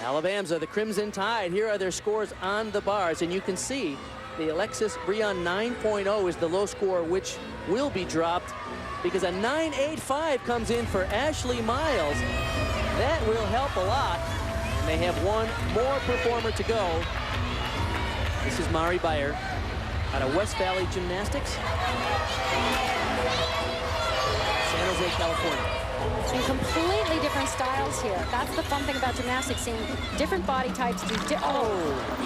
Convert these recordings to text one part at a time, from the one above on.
Alabama, the Crimson Tide. Here are their scores on the bars, and you can see the Alexis Breon 9.0 is the low score, which will be dropped because a 9.85 comes in for Ashley Miles. That will help a lot. And they have one more performer to go. This is Mari Bayer out of West Valley Gymnastics, San Jose, California. And completely different styles here. That's the fun thing about gymnastics, seeing different body types do. Oh,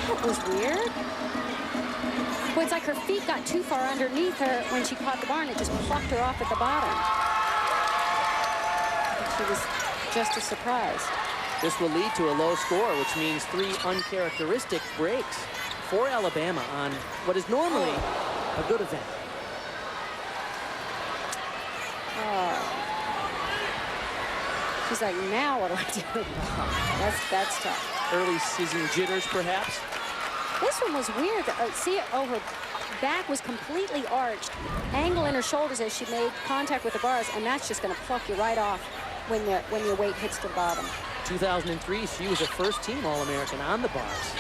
that was weird. Well, it's like her feet got too far underneath her when she caught the bar, and it just plucked her off at the bottom. She was just a surprise. This will lead to a low score, which means 3 uncharacteristic breaks for Alabama on what is normally a good event. She's like, now what do I do? That's tough. Early season jitters, perhaps. This one was weird. See, her back was completely arched, angle in her shoulders as she made contact with the bars, and that's just going to pluck you right off when your weight hits the bottom. 2003, she was a first-team All-American on the bars.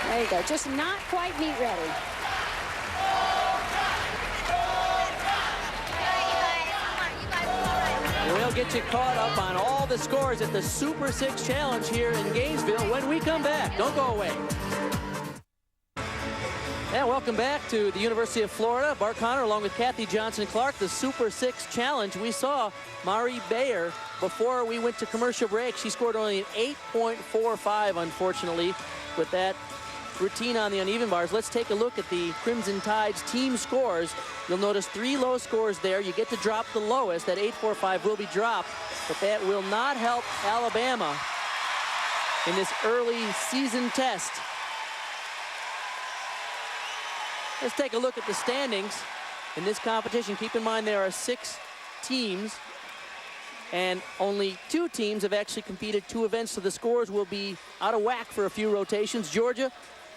There you go. Just not quite meet ready. We'll get you caught up on all the scores at the Super 6 Challenge here in Gainesville when we come back. Don't go away. And welcome back to the University of Florida. Bart Connor along with Kathy Johnson-Clark, the Super 6 Challenge. We saw Mari Bayer before we went to commercial break. She scored only an 8.45, unfortunately, with that routine on the uneven bars. Let's take a look at the Crimson Tide's team scores. You'll notice 3 low scores there. You get to drop the lowest. That 8.45 will be dropped, but that will not help Alabama in this early season test. Let's take a look at the standings in this competition. Keep in mind there are 6 teams, and only 2 teams have actually competed 2 events, so the scores will be out of whack for a few rotations. Georgia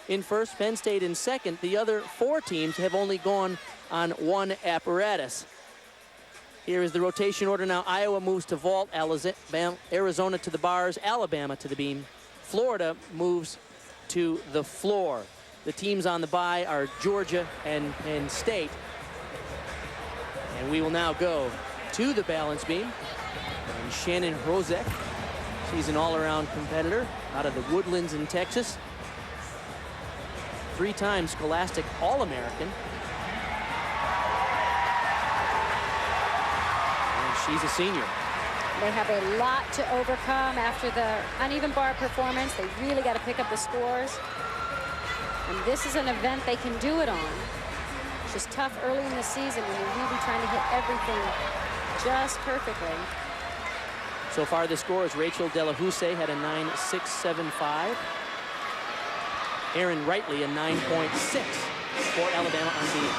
in first, Penn State in second. The other 4 teams have only gone on 1 apparatus. Here is the rotation order now. Iowa moves to vault, Arizona to the bars, Alabama to the beam. Florida moves to the floor. The teams on the bye are Georgia and Penn State. And we will now go to the balance beam. And Shannon Hrozek, she's an all-around competitor out of the Woodlands in Texas. 3-time Scholastic All-American. And she's a senior. They have a lot to overcome after the uneven bar performance. They really got to pick up the scores. And this is an event they can do it on. It's just tough early in the season when you're really trying to hit everything just perfectly. So far the scores, Rachel Delahousse had a 9.675. Aaron Wrightley a 9.6 for Alabama on beam.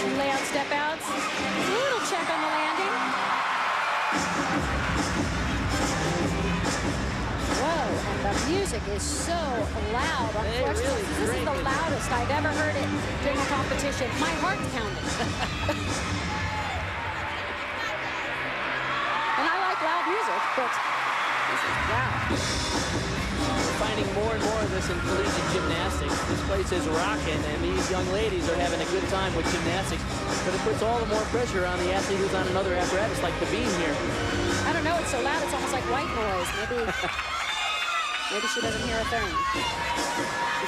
2 layout step outs. A little check on the landing. Whoa, and the music is so loud. Really this is the loudest I've ever heard it during a competition. My heart's pounding. And I like loud music, but this is loud. We're finding more and more of this in collegiate gymnastics. This place is rocking, and these young ladies are having a good time with gymnastics. But it puts all the more pressure on the athlete who's on another apparatus like the beam here. I don't know, it's so loud, it's almost like white noise. Maybe she doesn't hear a thing.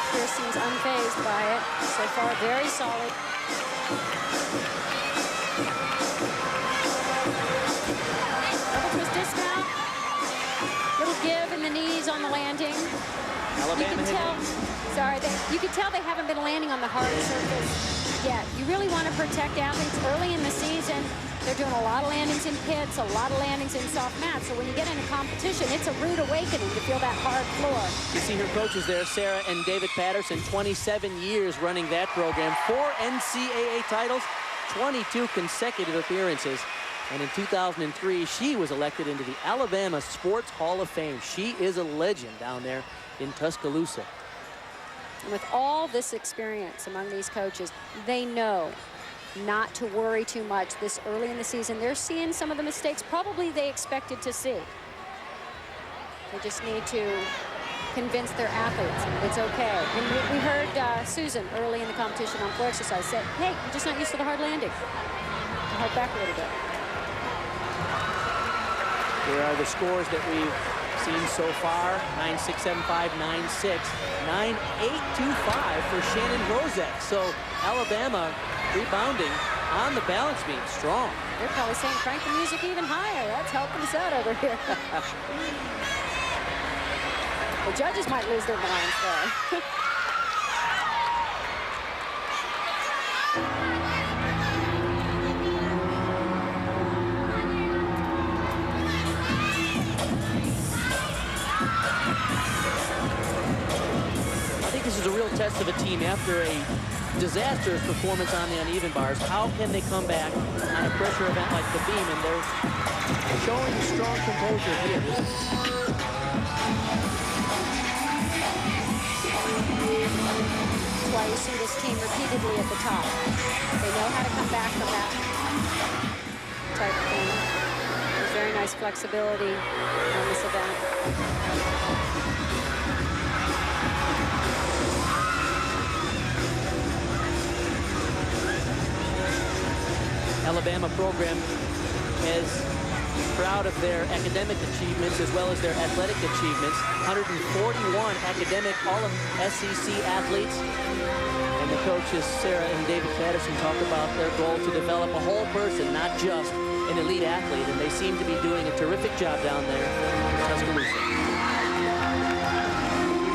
Chris seems unfazed by it. So far, very solid. Double twist dismount. Little give in the knees on the landing. Alabama you can tell they haven't been landing on the hard surface yet. You really want to protect athletes early in the season. They're doing a lot of landings in pits, a lot of landings in soft mats. So when you get in a competition, it's a rude awakening to feel that hard floor. You see her coaches there, Sarah and David Patterson, 27 years running that program. 4 NCAA titles, 22 consecutive appearances. And in 2003, she was elected into the Alabama Sports Hall of Fame. She is a legend down there in Tuscaloosa. And with all this experience among these coaches, they know not to worry too much this early in the season. They're seeing some of the mistakes probably they expected to see. They just need to convince their athletes it's okay. And we heard Susan early in the competition on floor exercise say, hey, I'm just not used to the hard landing. Hold back a little bit. Here are the scores that we've seen so far. 9-6, 7-5, 9-6, 9-8-2-5 for Shannon Hrozek. So Alabama rebounding on the balance beam, strong. They're probably saying crank the music even higher. That's helping us out over here. The judges might lose their minds there. This is a real test of a team after a disastrous performance on the uneven bars. How can they come back on a pressure event like the beam? And they're showing strong composure here. That's why you see this team repeatedly at the top. They know how to come back from that type of thing. There's very nice flexibility on this event. Alabama program is proud of their academic achievements as well as their athletic achievements. 141 academic All-SEC athletes. And the coaches, Sarah and David Patterson, talk about their goal to develop a whole person, not just an elite athlete. And they seem to be doing a terrific job down there in Tuscaloosa.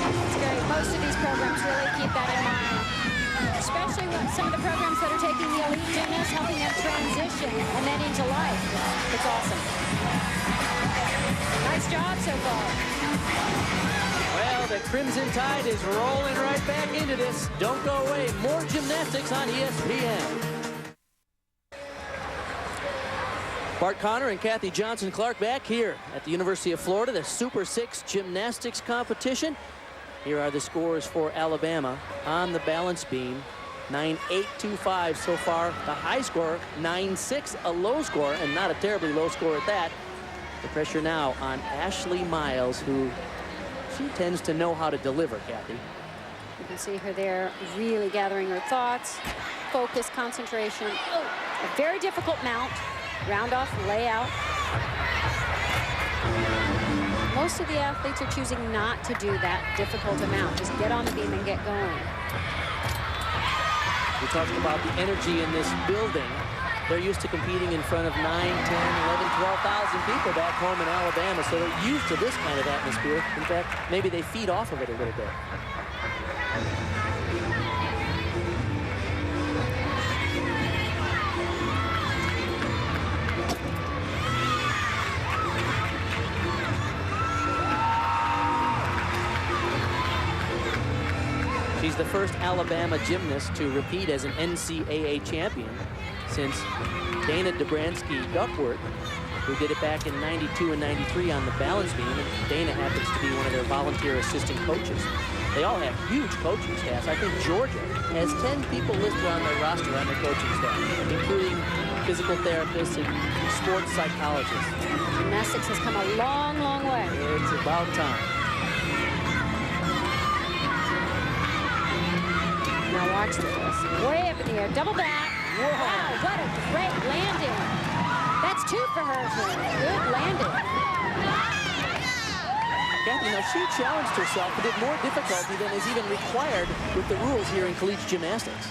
It's great. Most of these programs really keep that in mind. Especially with some of the programs that are taking the elite gymnasts, helping them transition and then into life. It's awesome. Nice job so far. Well, the Crimson Tide is rolling right back into this. Don't go away. More gymnastics on ESPN. Bart Connor and Kathy Johnson-Clark back here at the University of Florida, the Super 6 gymnastics competition. Here are the scores for Alabama on the balance beam. 9-8-2-5 so far. The high score, 9-6, a low score, and not a terribly low score at that. The pressure now on Ashley Miles, who she tends to know how to deliver, Kathy. You can see her there really gathering her thoughts, focus, concentration. Oh, a very difficult mount, round off, layout. Most of the athletes are choosing not to do that difficult amount. Just get on the beam and get going. We talked about the energy in this building. They're used to competing in front of 9, 10, 11, 12,000 people back home in Alabama, so they're used to this kind of atmosphere. In fact, maybe they feed off of it a little bit. She's the first Alabama gymnast to repeat as an NCAA champion since Dana Dobransky-Duckworth, who did it back in 92 and 93 on the balance beam. And Dana happens to be one of their volunteer assistant coaches. They all have huge coaching staffs. I think Georgia has 10 people listed on their roster on their coaching staff, including physical therapists and sports psychologists. Gymnastics has come a long, long way. It's about time. Now watch this. Way up in the air, double back. Whoa. Wow, what a great landing. That's 2 for her. Good landing. Kathy, now she challenged herself and did more difficulty than is even required with the rules here in collegiate gymnastics.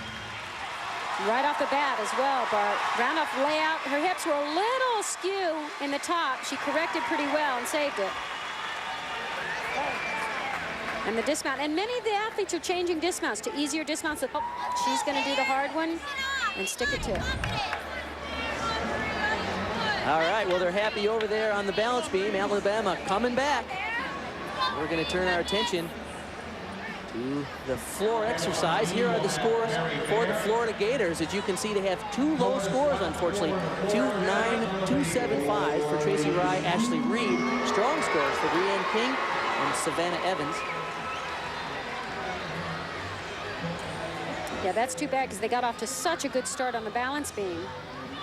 Right off the bat as well, but round off layout. Her hips were a little askew in the top. She corrected pretty well and saved it. And the dismount, and many of the athletes are changing dismounts to easier dismounts. Oh, she's going to do the hard one and stick it to it. All right, well, they're happy over there on the balance beam. Alabama coming back. We're going to turn our attention to the floor exercise. Here are the scores for the Florida Gators. As you can see, they have 2 low scores, unfortunately. 2-9, 2-7-5 for Tracy Rye, Ashley Reed. Strong scores for Breanne King and Savannah Evans. Yeah, that's too bad because they got off to such a good start on the balance beam,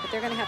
but they're going to have to